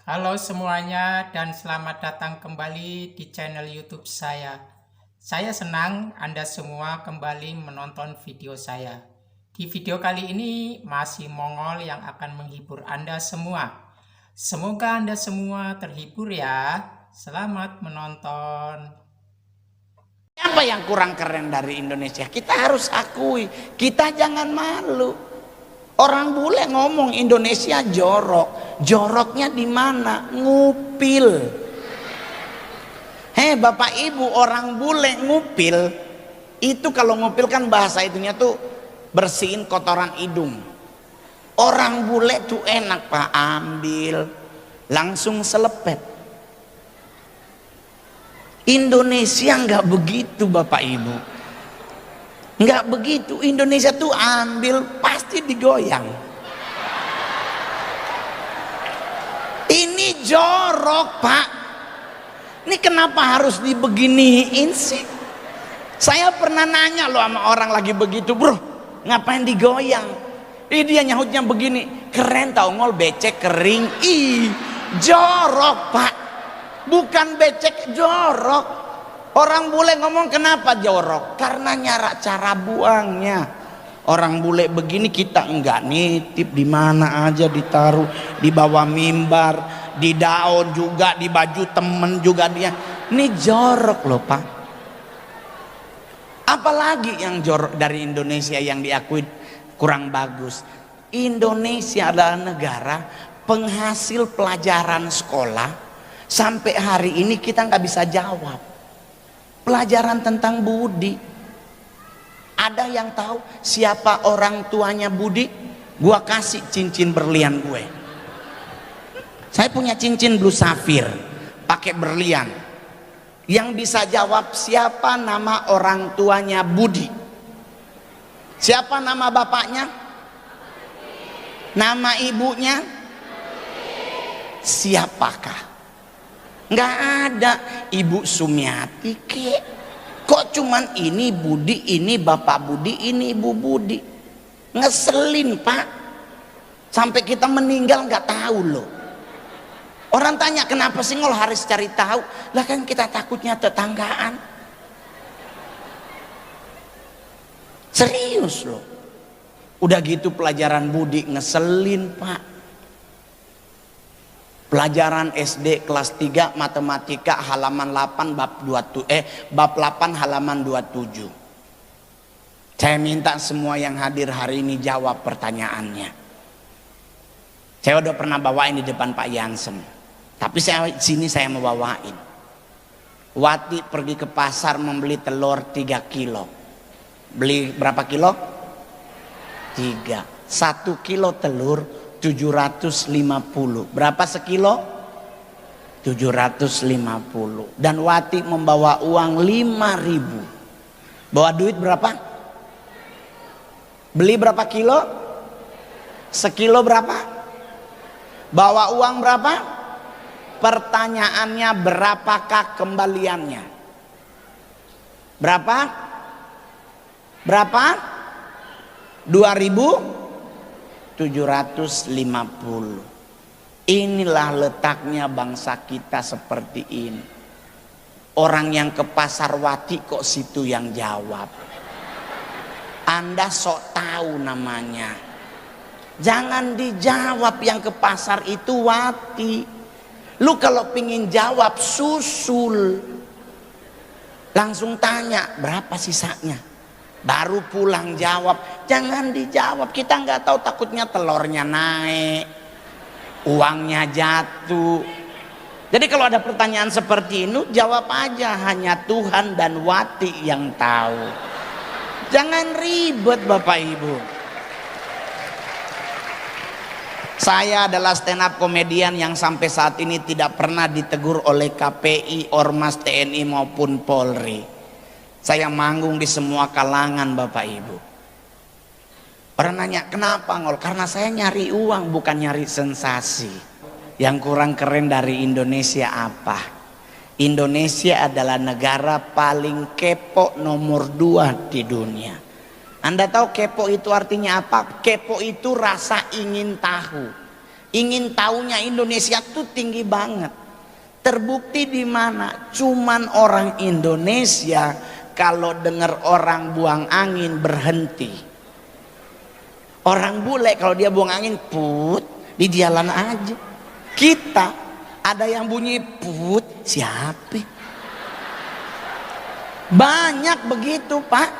Halo semuanya dan selamat datang kembali di channel YouTube saya. Saya senang Anda semua kembali menonton video saya. Di video kali ini masih Mongol yang akan menghibur Anda semua. Semoga Anda semua terhibur ya. Selamat menonton. Apa yang kurang keren dari Indonesia? Kita harus akui, kita jangan malu. Orang bule ngomong Indonesia jorok. Joroknya di mana? Ngupil. Bapak Ibu, orang bule ngupil. Itu kalau ngupil kan bahasa itunya tuh bersihin kotoran hidung. Orang bule tuh enak Pak, ambil langsung selepet. Indonesia nggak begitu Bapak Ibu, nggak begitu. Indonesia tuh ambil pasti digoyang. Ini jorok Pak, ini kenapa harus dibeginiin sih? Saya pernah nanya loh sama orang lagi begitu, bro ngapain digoyang? Dia nyahutnya begini, keren tau ngol, becek kering. Ih jorok Pak, bukan becek, jorok. Orang bule ngomong kenapa jorok? Karena nyara cara buangnya. Orang bule begini kita enggak, nitip di mana aja ditaruh, di bawah mimbar, di daun juga, di baju temen juga dia. Ini jorok loh Pak. Apalagi yang jorok dari Indonesia yang diakui kurang bagus? Indonesia adalah negara penghasil pelajaran sekolah. Sampai hari ini kita nggak bisa jawab pelajaran tentang budi. Ada yang tahu siapa orang tuanya Budi? Gua kasih cincin berlian gue. Saya punya cincin blue safir pakai berlian. Yang bisa jawab siapa nama orang tuanya Budi? Siapa nama bapaknya? Nama ibunya? Siapakah? Nggak ada. Ibu Sumiati kek. Kok cuman ini Budi, ini Bapak Budi, ini Ibu Budi? Ngeselin Pak. Sampai kita meninggal nggak tahu loh. Orang tanya kenapa sih ngol harus cari tahu? Lah kan kita takutnya tetanggaan. Serius loh. Udah gitu pelajaran budi ngeselin Pak. Pelajaran SD kelas 3 matematika halaman 8 bab 8 halaman 27. Saya minta semua yang hadir hari ini jawab pertanyaannya. Saya udah pernah bawain di depan Pak Yansen. Tapi sini saya mau bawain. Wati pergi ke pasar membeli telur 3 kilo. Beli berapa kilo? 3. 1 kilo telur 750. Berapa sekilo? 750. Dan Wati membawa uang 5.000. Bawa duit berapa? Beli berapa kilo? Sekilo berapa? Bawa uang berapa? Pertanyaannya berapakah kembaliannya? Berapa? Berapa? 2.750. Inilah letaknya bangsa kita seperti ini. Orang yang ke pasar Wati kok situ yang jawab. Anda sok tahu namanya. Jangan dijawab yang ke pasar itu Wati. Lu kalau pingin jawab susul. Langsung tanya berapa sisanya. Baru pulang jawab. Jangan dijawab, kita nggak tahu, takutnya telurnya naik, uangnya jatuh. Jadi kalau ada pertanyaan seperti ini jawab aja, hanya Tuhan dan Wati yang tahu. Jangan ribet Bapak Ibu. Saya adalah stand up komedian yang sampai saat ini tidak pernah ditegur oleh KPI, Ormas, TNI maupun Polri. Saya manggung di semua kalangan Bapak Ibu. Orang nanya kenapa ngol? Karena saya nyari uang bukan nyari sensasi. Yang kurang keren dari Indonesia apa? Indonesia adalah negara paling kepo nomor 2 di dunia. Anda tahu kepo itu artinya apa? Kepo itu rasa ingin tahu. Ingin taunya Indonesia tuh tinggi banget. Terbukti di mana? Cuman orang Indonesia kalau dengar orang buang angin berhenti. Orang bule kalau dia buang angin put di jalan aja. Kita ada yang bunyi put, siapa? Banyak begitu Pak.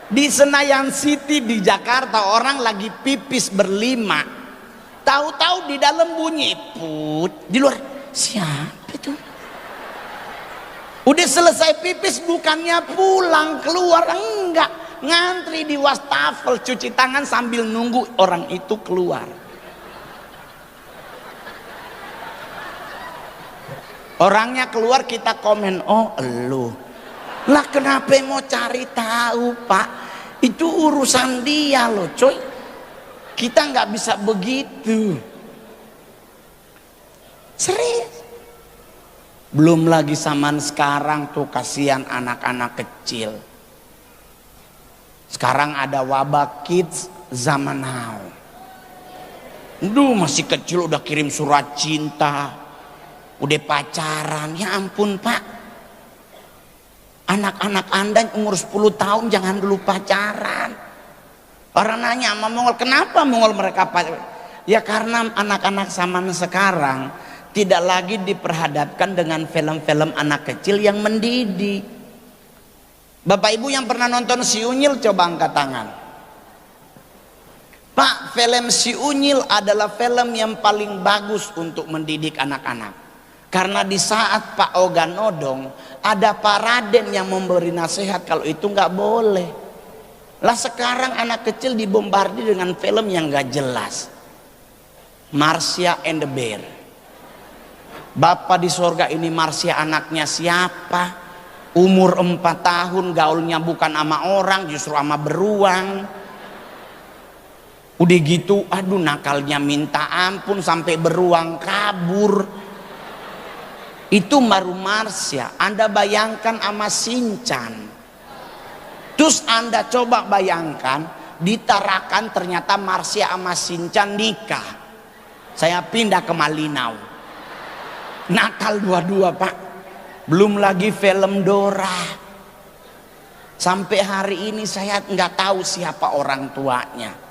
Di Senayan City di Jakarta orang lagi pipis berlima, tahu-tahu di dalam bunyi put, di luar siapa itu? Udah selesai pipis bukannya pulang keluar, enggak, ngantri di wastafel cuci tangan sambil nunggu orang itu keluar. Orangnya keluar kita komen, oh elu. Lah kenapa mau cari tahu Pak? Itu urusan dia loh coy. Kita nggak bisa begitu. Serius. Belum lagi zaman sekarang tuh kasihan anak-anak kecil. Sekarang ada wabah kids zaman now. Duh masih kecil udah kirim surat cinta. Udah pacaran. Ya ampun Pak. Anak-anak Anda umur 10 tahun jangan dulu pacaran. Orang nanya sama Mongol, kenapa Mongol mereka pacaran? Ya karena anak-anak zaman sekarang tidak lagi diperhadapkan dengan film-film anak kecil yang mendidik. Bapak Ibu yang pernah nonton Si Unyil coba angkat tangan. Pak, film Si Unyil adalah film yang paling bagus untuk mendidik anak-anak. Karena di saat Pak Oga nodong, ada Pak Raden yang memberi nasihat kalau itu nggak boleh. Lah sekarang anak kecil dibombardir dengan film yang nggak jelas. Marsha and the Bear. Bapak di sorga ini Marsha anaknya siapa? Umur 4 tahun gaulnya bukan sama orang justru sama beruang. Udah gitu aduh nakalnya minta ampun sampai beruang kabur. Itu baru Marsha. Anda bayangkan sama Shinchan. Terus Anda coba bayangkan ditarakan ternyata Marsha sama Shinchan nikah. Saya pindah ke Malinau. Nakal dua-dua Pak. Belum lagi film Dora. Sampai hari ini saya nggak tahu siapa orang tuanya.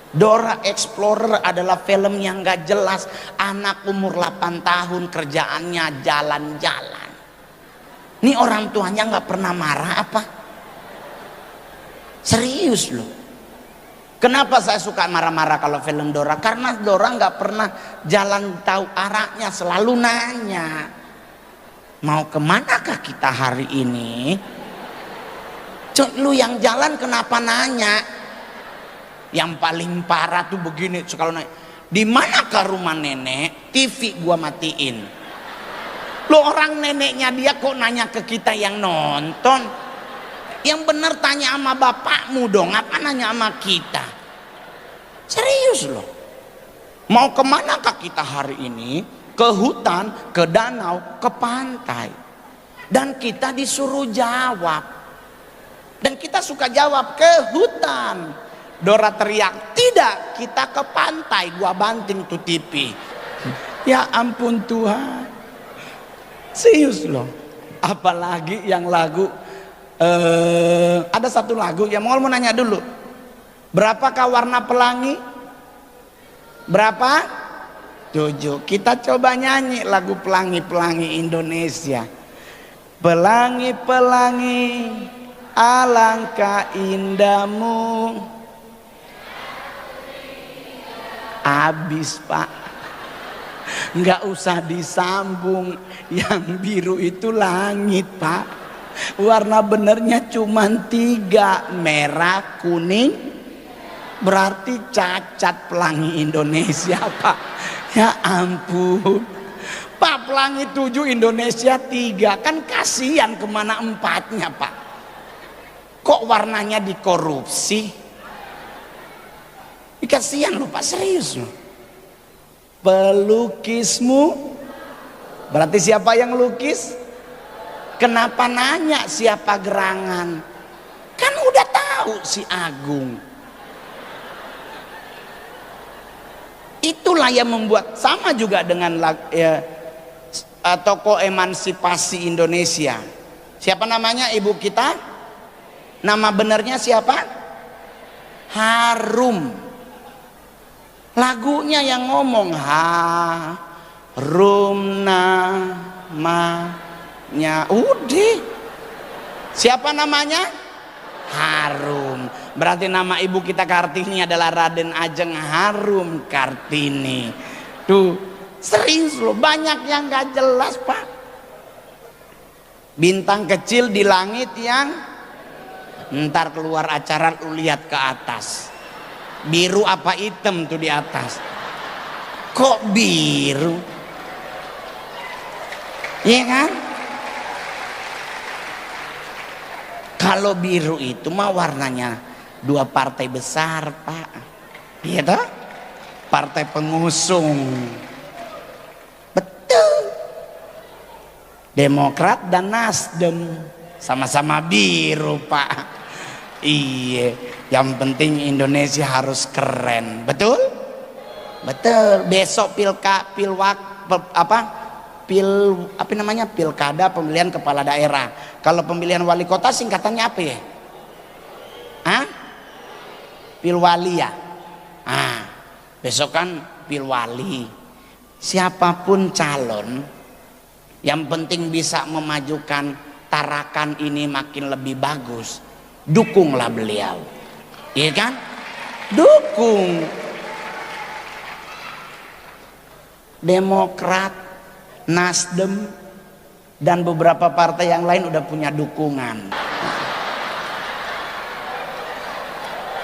Dora Explorer adalah film yang gak jelas. Anak umur 8 tahun kerjaannya jalan-jalan. Ini orang tuanya gak pernah marah apa? Serius loh. Kenapa saya suka marah-marah kalau film Dora? Karena Dora gak pernah jalan tahu arahnya. Selalu nanya, mau kemanakah kita hari ini? Cuk, lu yang jalan kenapa nanya? Yang paling parah tuh begini, kalau naik, di manakah rumah nenek? TV gua matiin. Lo orang neneknya dia kok nanya ke kita yang nonton? Yang bener tanya sama bapakmu dong, apa nanya sama kita? Serius loh. Mau kemanakah kita hari ini? Ke hutan, ke danau, ke pantai. Dan kita disuruh jawab. Dan kita suka jawab ke hutan. Dora teriak, tidak, kita ke pantai. Gua banting tuh TV. Ya ampun Tuhan. Serius loh. Apalagi yang lagu ada satu lagu yang mau nanya dulu. Berapakah warna pelangi? Berapa? 7. Kita coba nyanyi lagu pelangi-pelangi Indonesia. Pelangi-pelangi alangkah indahmu. Habis Pak, nggak usah disambung. Yang biru itu langit Pak. Warna benernya cuma 3, merah, kuning. Berarti cacat pelangi Indonesia Pak. Ya ampun Pak, pelangi 7 Indonesia 3. Kan kasihan kemana 4-nya Pak. Kok warnanya dikorupsi? Kasihan loh Pak, serius loh. Pelukismu berarti siapa yang lukis? Kenapa nanya siapa gerangan? Kan udah tahu si Agung. Itulah yang membuat, sama juga dengan tokoh emansipasi Indonesia. Siapa namanya ibu kita? Nama benarnya siapa? Harum. Lagunya yang ngomong Harum namanya. Udah. Siapa namanya? Harum. Berarti nama ibu kita Kartini adalah Raden Ajeng Harum Kartini. Tuh, serius loh, banyak yang gak jelas Pak. Bintang kecil di langit yang ntar keluar acara lu lihat ke atas. Biru apa hitam tuh di atas? Kok biru? Iya kan? Kalau biru itu mah warnanya dua partai besar Pak. Iya toh? Partai pengusung. Betul. Demokrat dan Nasdem sama-sama biru Pak. Iya, yang penting Indonesia harus keren. Betul? Betul. Besok pilkada pemilihan kepala daerah. Kalau pemilihan wali kota singkatannya apa ya? Hah? Pilwali ya? Besok kan pilwali. Siapapun calon, yang penting bisa memajukan Tarakan ini makin lebih bagus, dukunglah beliau. Iya kan? Dukung. Demokrat, Nasdem, dan beberapa partai yang lain udah punya dukungan.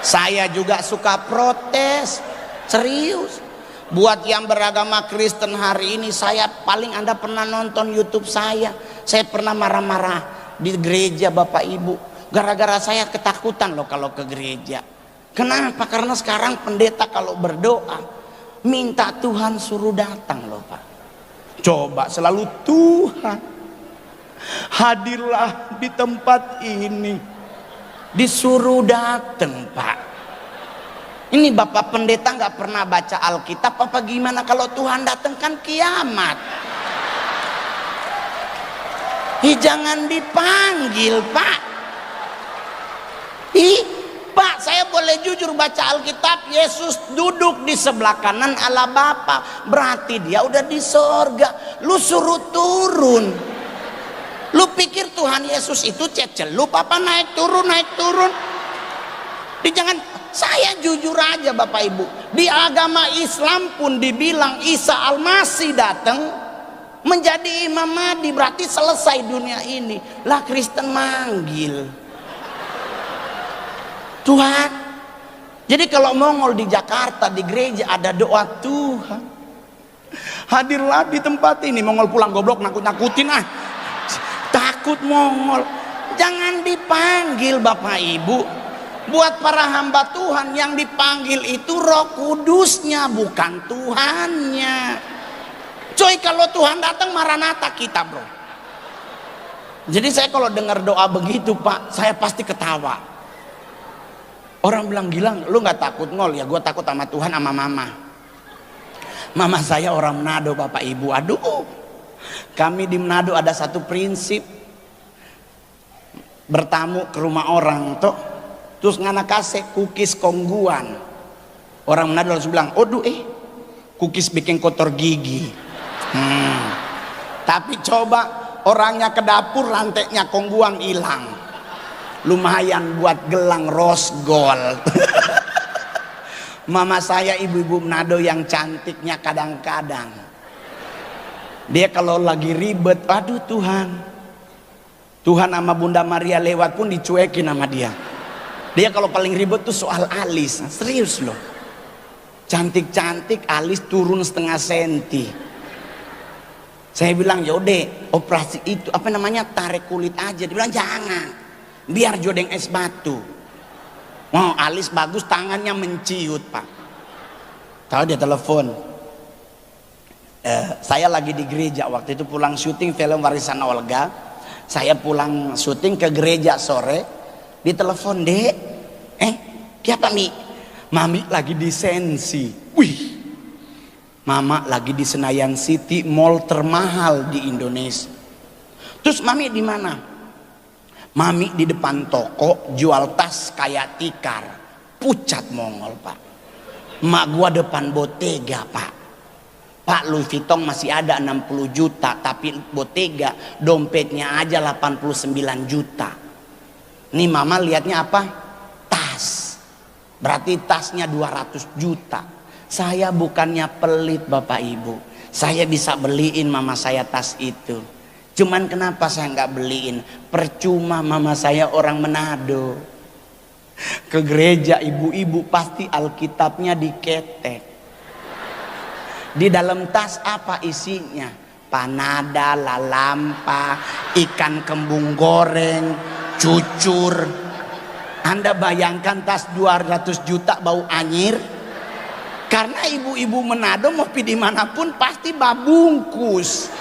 Saya juga suka protes, serius. Buat yang beragama Kristen hari ini, Anda pernah nonton YouTube saya pernah marah-marah di gereja Bapak Ibu. Gara-gara saya ketakutan loh kalau ke gereja. Kenapa? Karena sekarang pendeta kalau berdoa minta Tuhan suruh datang loh Pak. Coba selalu Tuhan hadirlah di tempat ini, disuruh datang Pak. Ini Bapak pendeta nggak pernah baca Alkitab apa gimana? Kalau Tuhan datang kan kiamat. Jangan dipanggil Pak. Pak, saya boleh jujur baca Alkitab, Yesus duduk di sebelah kanan Allah Bapa, berarti dia udah di sorga. Lu suruh turun. Lu pikir Tuhan Yesus itu cecelup apa naik turun? Jangan, saya jujur aja Bapak Ibu, di agama Islam pun dibilang Isa Al-Masih datang menjadi Imam Mahdi, berarti selesai dunia ini. Lah Kristen manggil Tuhan. Jadi kalau Mongol di Jakarta di gereja ada doa Tuhan hadirlah di tempat ini. Mongol pulang goblok nakut-nakutin takut Mongol. Jangan dipanggil Bapak Ibu. Buat para hamba Tuhan yang dipanggil itu Roh Kudusnya, bukan Tuhannya. Coy, kalau Tuhan datang Maranatha kita bro. Jadi saya kalau dengar doa begitu Pak, saya pasti ketawa. Orang bilang, Gilang lu gak takut ngol? Ya gue takut sama Tuhan sama mama. Mama saya orang Manado Bapak Ibu. Aduh, kami di Manado ada satu prinsip, bertamu ke rumah orang tuh terus ngana kasih kukis kongguan. Orang Manado langsung bilang, kukis bikin kotor gigi. Tapi coba orangnya ke dapur rantainya kongguan hilang. Lumayan buat gelang rose gold. Mama saya ibu-ibu Manado yang cantiknya kadang-kadang dia kalau lagi ribet, aduh Tuhan sama Bunda Maria lewat pun dicuekin sama dia. Dia kalau paling ribet tuh soal alis. Serius loh, cantik-cantik alis turun setengah senti. Saya bilang yaudah operasi itu tarik kulit aja. Dia bilang jangan, biar jodeng es batu. Mau alis bagus tangannya menciut Pak. Tahu dia telepon, saya lagi di gereja waktu itu pulang syuting film Warisan Olga. Saya pulang syuting ke gereja sore, ditelepon, Dek, siapa nih? Mami lagi di sensi. Wih, Mama lagi di Senayan City, mall termahal di Indonesia. Terus mami di mana? Mami di depan toko jual tas kayak tikar, pucat mongol pak. Mak gua depan Bottega pak. Pak, Louis Vuitton masih ada 60 juta, tapi Bottega dompetnya aja 89 juta. Nih mama lihatnya apa? Tas. Berarti tasnya 200 juta. Saya bukannya pelit Bapak Ibu. Saya bisa beliin mama saya tas itu. Cuman kenapa saya nggak beliin? Percuma, mama saya orang Manado. Ke gereja ibu-ibu pasti Alkitabnya diketek. Di dalam tas apa isinya? Panada, lalampa, ikan kembung goreng, cucur. Anda bayangkan tas 200 juta bau anyir? Karena ibu-ibu Manado mau pergi dimanapun pasti babungkus.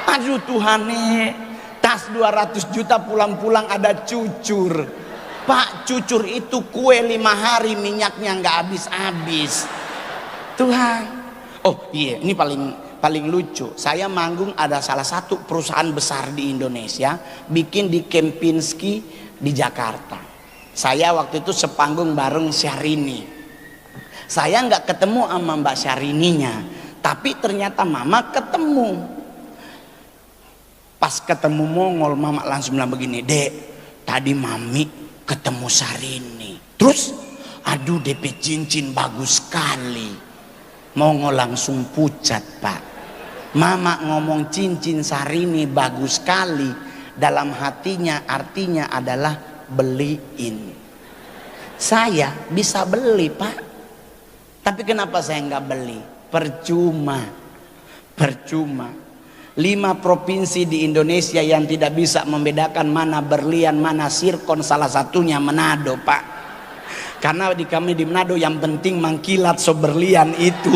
Aduh Tuhan nih, tas 200 juta pulang-pulang ada cucur. Pak, cucur itu kue 5 hari minyaknya nggak habis-habis. Tuhan. Oh iya, ini paling lucu. Saya manggung ada salah satu perusahaan besar di Indonesia bikin di Kempinski di Jakarta. Saya waktu itu sepanggung bareng Syahrini. Saya nggak ketemu sama Mbak Syarininya, tapi ternyata mama ketemu. Pas ketemu mongol, mama langsung bilang begini, Dek, tadi mami ketemu Syahrini. Terus, aduh DP cincin bagus sekali. Mongol langsung pucat pak. Mama ngomong cincin Syahrini bagus sekali, dalam hatinya artinya adalah beliin. Saya bisa beli pak, tapi kenapa saya nggak beli? Percuma. 5 provinsi di Indonesia yang tidak bisa membedakan mana berlian, mana sirkon, salah satunya Manado pak. Karena kami di Manado yang penting mangkilat so berlian itu.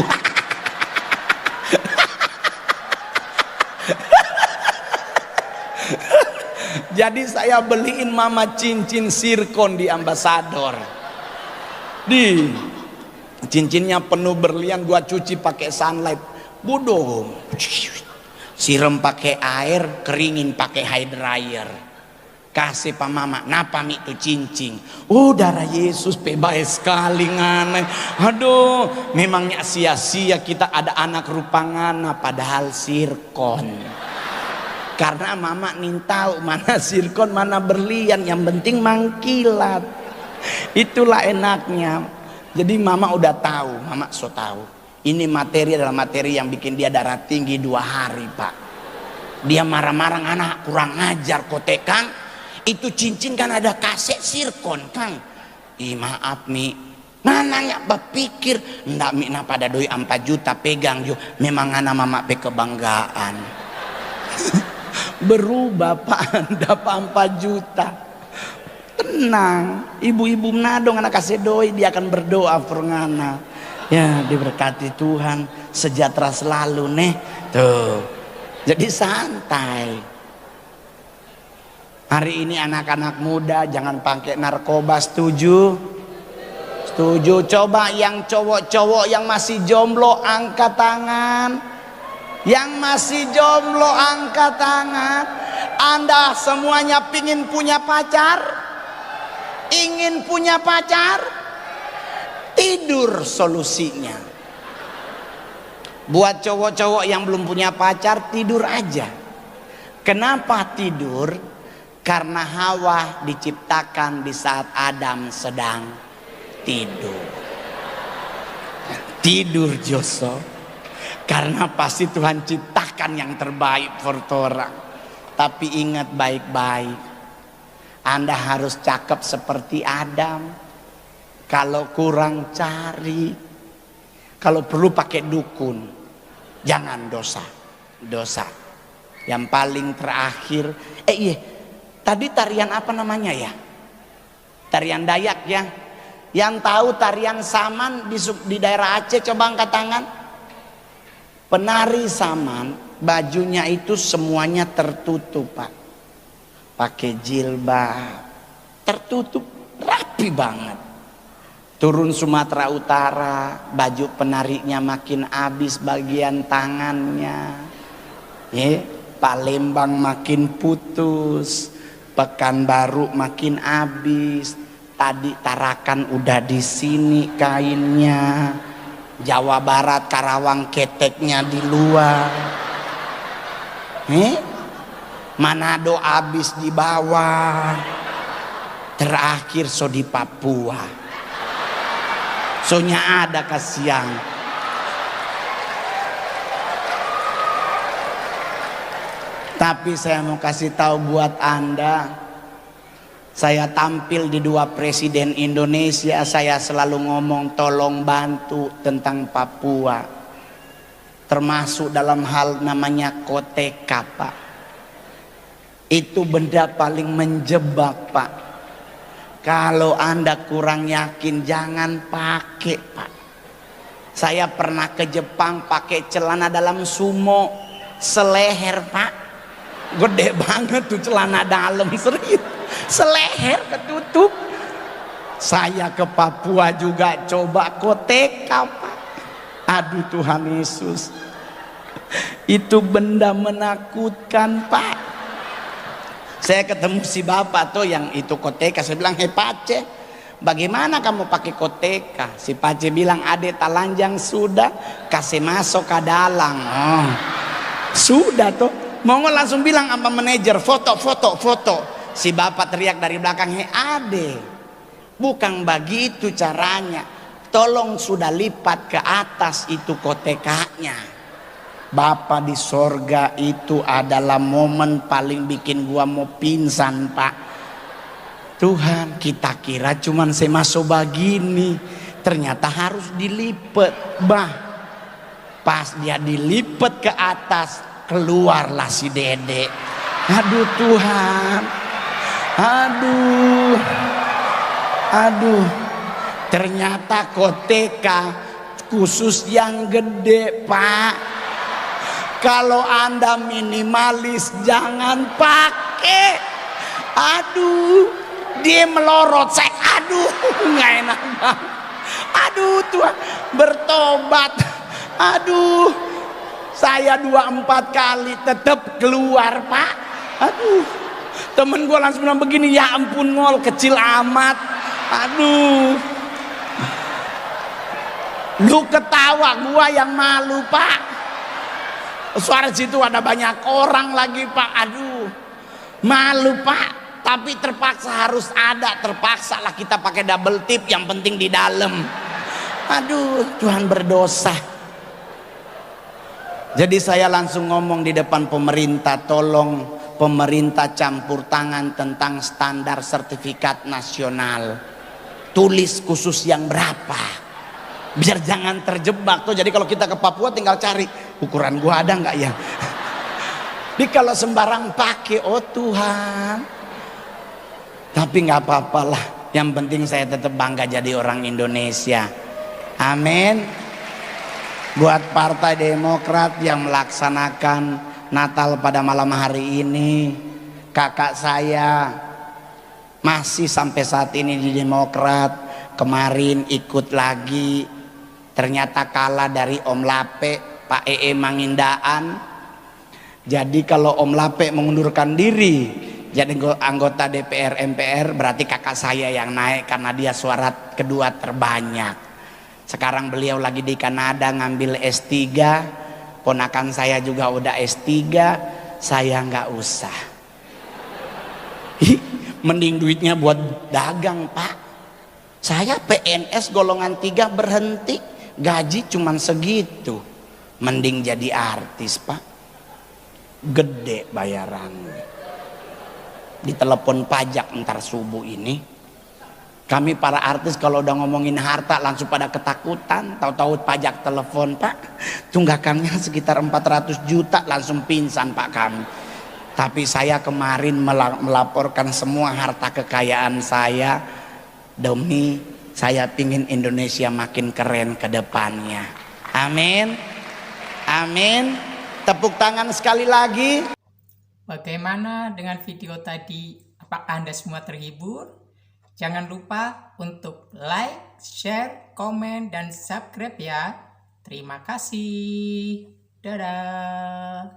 Jadi saya beliin mama cincin sirkon di Ambasador. Di cincinnya penuh berlian, gua cuci pakai sunlight. Bodoh. Siram pakai air, keringin pakai hair dryer. Kasih pak mama, napa mi itu cincin? Oh darah Yesus baik sekali ngane. Aduh, memangnya sia-sia kita ada anak rupangana padahal sirkon. Karena mama nih tahu mana sirkon, mana berlian, yang penting mangkilat. Itulah enaknya. Jadi mama udah tahu, mama so tahu. Ini materi adalah materi yang bikin dia darah tinggi 2 hari pak. Dia marah-marah, anak kurang ngajar kotekan. Itu cincin kan ada kaset sirkon kang. Ih maaf mi, nananya berpikir ndak mi na pada doi 4 juta pegang jo. Memang anak mama pe kebanggaan. Berubah pak, dapat 4 juta. Tenang, ibu-ibu Manado anak kasih doi, dia akan berdoa for ngana. Ya diberkati Tuhan, sejahtera selalu nih. Tuh. Jadi santai. Hari ini anak-anak muda jangan pakai narkoba, setuju? Setuju. Coba yang cowok-cowok yang masih jomblo angkat tangan. Yang masih jomblo angkat tangan. Anda semuanya pingin punya pacar? Ingin punya pacar? Tidur solusinya. Buat cowok-cowok yang belum punya pacar, tidur aja. Kenapa tidur? Karena Hawa diciptakan di saat Adam sedang tidur. Tidur Joso. Karena pasti Tuhan ciptakan yang terbaik for orang. Tapi ingat baik-baik, Anda harus cakep seperti Adam. Kalau kurang cari, kalau perlu pakai dukun, jangan dosa. Yang paling terakhir, iya, tadi tarian apa namanya ya? Tarian Dayak ya. Yang tahu tarian Saman di daerah Aceh coba angkat tangan. Penari Saman, bajunya itu semuanya tertutup pak. Pakai jilbab, tertutup, rapi banget. Turun Sumatera Utara, baju penariknya makin habis bagian tangannya. Palembang makin putus, Pekanbaru makin habis. Tadi Tarakan udah di sini kainnya. Jawa Barat Karawang keteknya di luar. Manado habis di bawah. Terakhir so di Papua. Sonya ada kasihan. Tapi saya mau kasih tahu buat Anda. Saya tampil di 2 presiden Indonesia, saya selalu ngomong tolong bantu tentang Papua. Termasuk dalam hal namanya koteka, Pak. Itu benda paling menjebak, Pak. Kalau Anda kurang yakin jangan pakai, Pak. Saya pernah ke Jepang pakai celana dalam sumo seleher, Pak. Gede banget tuh celana dalam, serius. Seleher ketutup. Saya ke Papua juga coba koteka, Pak. Aduh Tuhan Yesus, itu benda menakutkan, Pak. Saya ketemu si bapak tuh yang itu koteka. Saya bilang, "Hei Pace, bagaimana kamu pakai koteka?" Si Pace bilang, "Ade talanjang sudah, kasih masuk ke dalam." Oh, sudah tuh. Mongol langsung bilang sama manajer, foto. Si bapak teriak dari belakang, "Hei Ade, bukan begitu caranya. Tolong sudah lipat ke atas itu kotekanya." Bapak di sorga, itu adalah momen paling bikin gua mau pingsan, Pak. Tuhan, kita kira cuman saya masuk begini, ternyata harus dilipat. Pas dia dilipat ke atas, keluarlah si Dede. Aduh Tuhan, aduh, ternyata koteka khusus yang gede, Pak. Kalau Anda minimalis jangan pakai. Aduh, dia melorot, saya nggak enak banget. Aduh Tuhan, bertobat. Aduh, saya 24 kali tetap keluar, Pak. Aduh, temen gue langsung bilang begini, "Ya ampun ngol, kecil amat." Aduh, lu ketawa, gua yang malu, Pak. Suara situ ada banyak orang lagi, Pak. Aduh, malu, Pak. Tapi terpaksa harus ada. Terpaksa lah kita pakai double tip, yang penting di dalam. Aduh, Tuhan berdosa. Jadi saya langsung ngomong di depan pemerintah, tolong pemerintah campur tangan tentang standar sertifikat nasional. Tulis khusus yang berapa, biar jangan terjebak tuh. Jadi kalau kita ke Papua tinggal cari ukuran gua ada nggak ya. Jadi kalau sembarang pakai, oh Tuhan. Tapi nggak apa-apa lah. Yang penting saya tetap bangga jadi orang Indonesia. Amin. Buat Partai Demokrat yang melaksanakan Natal pada malam hari ini, kakak saya masih sampai saat ini di Demokrat. Kemarin ikut lagi, ternyata kalah dari Om Lape, Pak Mangindaan. Jadi kalau Om Lape mengundurkan diri jadi anggota DPR MPR, berarti kakak saya yang naik karena dia suara kedua terbanyak. Sekarang beliau lagi di Kanada ngambil S3, ponakan saya juga udah S3, saya nggak usah. Mending duitnya buat dagang, Pak. Saya PNS golongan 3 berhenti, gaji cuman segitu. Mending jadi artis, Pak. Gede bayaran. Ditelepon pajak ntar subuh ini. Kami para artis kalau udah ngomongin harta langsung pada ketakutan. Tahu-tahu pajak telepon, "Pak, tunggakannya sekitar 400 juta, langsung pingsan, Pak kami." Tapi saya kemarin melaporkan semua harta kekayaan saya demi saya pingin Indonesia makin keren ke depannya. Amin. Amin. Tepuk tangan sekali lagi. Bagaimana dengan video tadi? Apakah Anda semua terhibur? Jangan lupa untuk like, share, komen, dan subscribe ya. Terima kasih. Dadah.